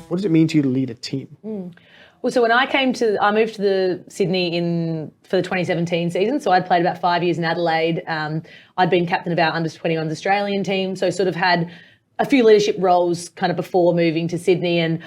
What does it mean to you to lead a team? Well, so when I moved to Sydney for the 2017 season. So I'd played about 5 years in Adelaide. I'd been captain of our under-21s Australian team. So sort of had a few leadership roles kind of before moving to Sydney. And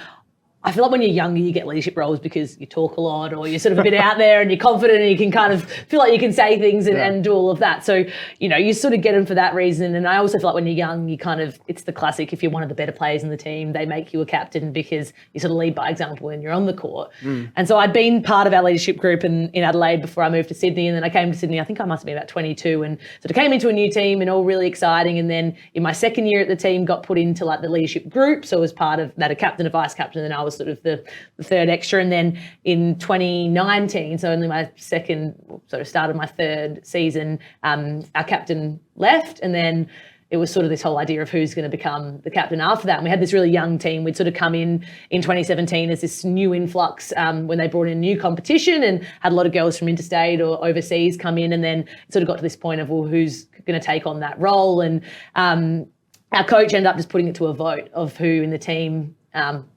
I feel like when you're younger, you get leadership roles because you talk a lot or you're sort of a bit out there and you're confident and you can kind of feel like you can say things and do all of that. So, you sort of get them for that reason. And I also feel like when you're young, it's the classic, if you're one of the better players in the team, they make you a captain because you sort of lead by example when you're on the court. And so I'd been part of our leadership group in Adelaide before I moved to Sydney. And then I came to Sydney, I think I must have been about 22 and sort of came into a new team and all really exciting. And then in my second year at the team, got put into like the leadership group. So as part of that, a captain, a vice captain, and I was sort of the third extra. And then in 2019, so only my started my third season, our captain left, and then it was sort of this whole idea of who's going to become the captain after that. And we had this really young team. We'd sort of come in 2017 as this new influx when they brought in a new competition and had a lot of girls from interstate or overseas come in, and then it sort of got to this point of, well, who's going to take on that role? And our coach ended up just putting it to a vote of who in the team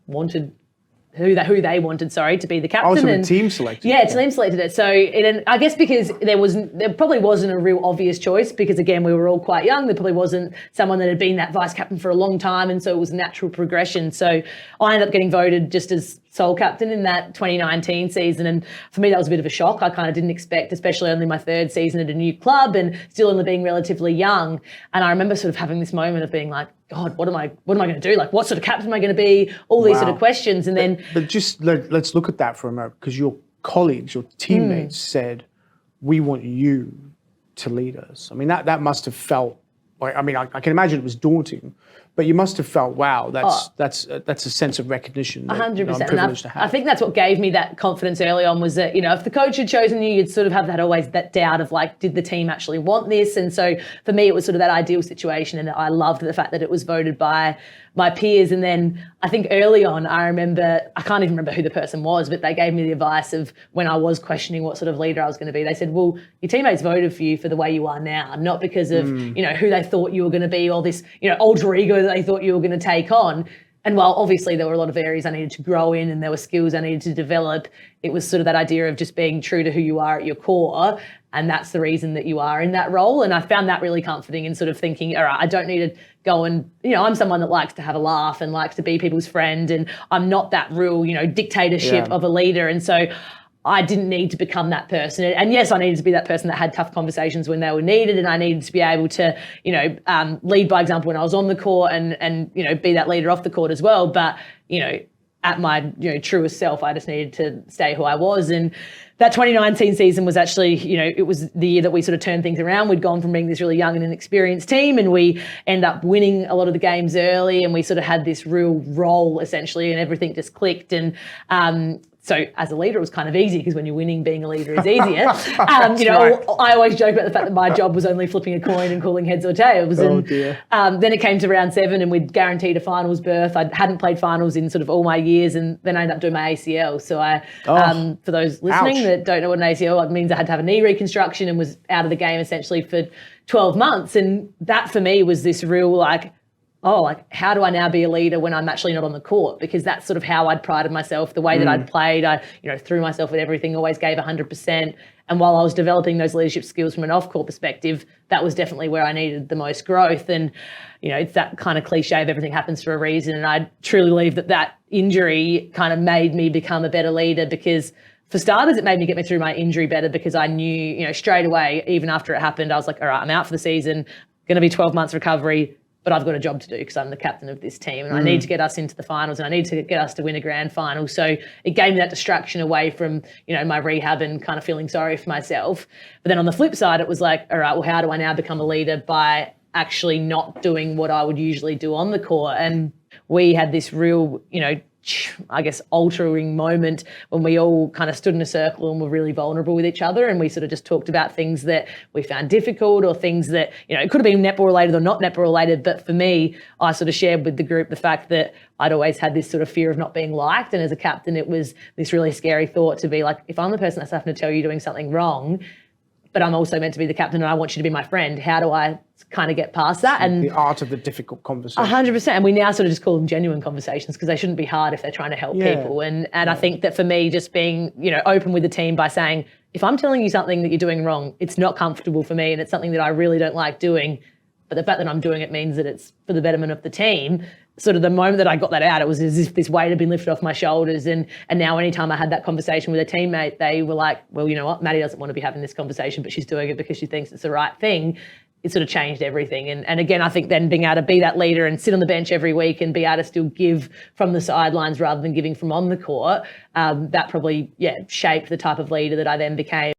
wanted who they wanted to be the captain. Oh, so the team selected. Yeah, team selected it. So I guess because there probably wasn't a real obvious choice because, again, we were all quite young. There probably wasn't someone that had been that vice captain for a long time, and so it was a natural progression. So I ended up getting voted just as sole captain in that 2019 season, and for me that was a bit of a shock. I kind of didn't expect, especially only my third season at a new club and still only being relatively young. And I remember sort of having this moment of being like, God, what am I going to do? Like, what sort of captain am I going to be? All these sort of questions. And then... But just let's look at that for a moment, because your colleagues, your teammates said, we want you to lead us. I mean, that must have felt, like, I mean, I can imagine it was daunting, but you must have felt, wow, that's a sense of recognition that 100%. I'm privileged to have. I think that's what gave me that confidence early on was that, if the coach had chosen you, you'd sort of have that doubt of like, did the team actually want this? And so for me, it was sort of that ideal situation, and I loved the fact that it was voted by my peers. And then I think early on, I can't even remember who the person was, but they gave me the advice of when I was questioning what sort of leader I was going to be. They said, well, your teammates voted for you for the way you are now, not because of, who they thought you were going to be or this, alter ego that they thought you were going to take on. And while obviously there were a lot of areas I needed to grow in and there were skills I needed to develop, it was sort of that idea of just being true to who you are at your core. And that's the reason that you are in that role. And I found that really comforting in sort of thinking, all right, I don't need to go and, I'm someone that likes to have a laugh and likes to be people's friend. And I'm not that real, dictatorship of a leader. And so I didn't need to become that person. And yes, I needed to be that person that had tough conversations when they were needed. And I needed to be able to, lead by example when I was on the court and be that leader off the court as well. But, at my truest self, I just needed to stay who I was. And that 2019 season was actually, it was the year that we sort of turned things around. We'd gone from being this really young and inexperienced team, and we ended up winning a lot of the games early, and we sort of had this real role essentially, and everything just clicked. And so as a leader, it was kind of easy because when you're winning, being a leader is easier. Right. I always joke about the fact that my job was only flipping a coin and calling heads or tails. Dear. Then it came to round 7 and we'd guaranteed a finals berth. I hadn't played finals in sort of all my years, and then I ended up doing my ACL. So for those listening that don't know what an ACL, it means I had to have a knee reconstruction and was out of the game essentially for 12 months. And that for me was this real how do I now be a leader when I'm actually not on the court? Because that's sort of how I'd prided myself, the way that I'd played. I, threw myself at everything, always gave 100%. And while I was developing those leadership skills from an off-court perspective, that was definitely where I needed the most growth. And, it's that kind of cliche of everything happens for a reason. And I truly believe that injury kind of made me become a better leader, because for starters, it made me get me through my injury better, because I knew, straight away, even after it happened, I was like, all right, I'm out for the season, going to be 12 months recovery, but I've got a job to do because I'm the captain of this team, and I need to get us into the finals, and I need to get us to win a grand final. So it gave me that distraction away from, my rehab and kind of feeling sorry for myself. But then on the flip side, it was like, all right, well, how do I now become a leader by actually not doing what I would usually do on the court? And we had this real, I guess, altering moment when we all kind of stood in a circle and were really vulnerable with each other, and we sort of just talked about things that we found difficult, or things that, it could have been netball related or not netball related. But for me, I sort of shared with the group the fact that I'd always had this sort of fear of not being liked. And as a captain, it was this really scary thought to be like, if I'm the person that's having to tell you doing something wrong, but I'm also meant to be the captain and I want you to be my friend. How do I kind of get past that? And the art of the difficult conversation. 100%. And we now sort of just call them genuine conversations because they shouldn't be hard if they're trying to help people. And I think that for me, just being, open with the team by saying, if I'm telling you something that you're doing wrong, it's not comfortable for me and it's something that I really don't like doing, but the fact that I'm doing it means that it's for the betterment of the team. Sort of the moment that I got that out, it was as if this weight had been lifted off my shoulders. And now anytime I had that conversation with a teammate, they were like, well, you know what, Maddy doesn't want to be having this conversation, but she's doing it because she thinks it's the right thing. It sort of changed everything. And again, I think then being able to be that leader and sit on the bench every week and be able to still give from the sidelines rather than giving from on the court, that probably, shaped the type of leader that I then became.